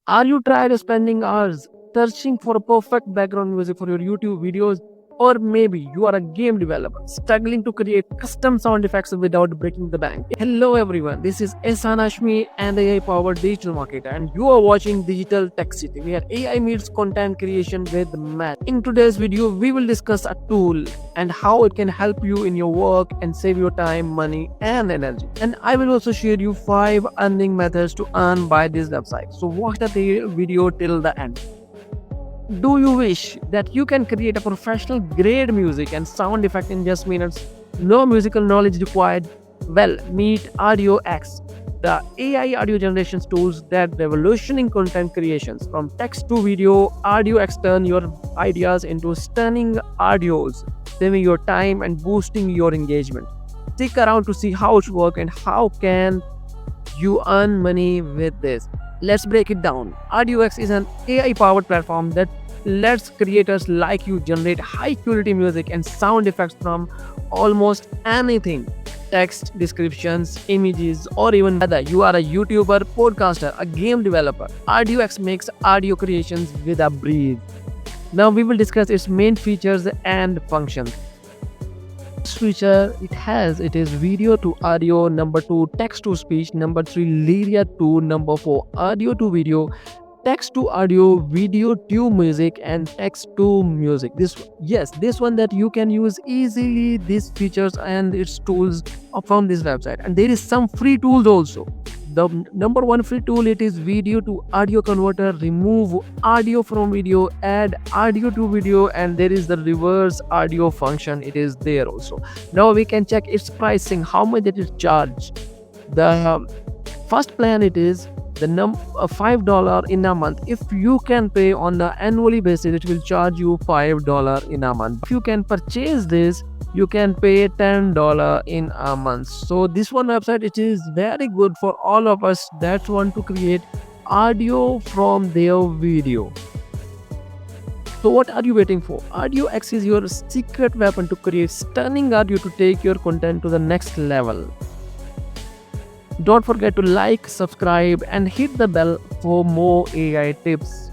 Are you tired of spending hours searching for a perfect background music for your YouTube videos? Or maybe you are a game developer struggling to create custom sound effects without breaking the bank. Hello everyone, this is Ehsan Hashmi and AI powered digital marketer, and you are watching Digital Tech City, where AI meets content creation with math. In today's video, we will discuss a tool and how it can help you in your work and save your time, money, and energy. And I will also share you 5 earning methods to earn by this website. So watch the video till the end. Do you wish that you can create a professional grade music and sound effect in just minutes? No musical knowledge required? Well, meet AudioX, the AI audio generation tools that revolutioning content creations. From text to video, AudioX turn your ideas into stunning audios, saving your time and boosting your engagement. Stick around to see how it works and how can you earn money with this. Let's break it down. AudioX is an AI-powered platform that lets creators like you generate high-quality music and sound effects from almost anything. Text, descriptions, images, or even whether you are a YouTuber, podcaster, a game developer. AudioX makes audio creations with a breeze. Now we will discuss its main features and functions. Feature it is video to audio, number 2 text to speech, number 3 lyria to, number 4 audio to video, text to audio, video to music, and text to music. This one that you can use easily, these features and its tools from this website. And there is some free tools also. The number 1 free tool, it is video to audio converter. Remove audio from video, add audio to video, and there is the reverse audio function. It is there also. Now we can check its pricing, how much it is charged. The first plan, it is the $5 in a month. If you can pay on the annually basis, it will charge you $5 in a month. If you can purchase this, you can pay $10 in a month. So this one website, it is very good for all of us that want to create audio from their video. So what are you waiting for? AudioX is your secret weapon to create stunning audio to take your content to the next level. Don't forget to like, subscribe, and hit the bell for more AI tips.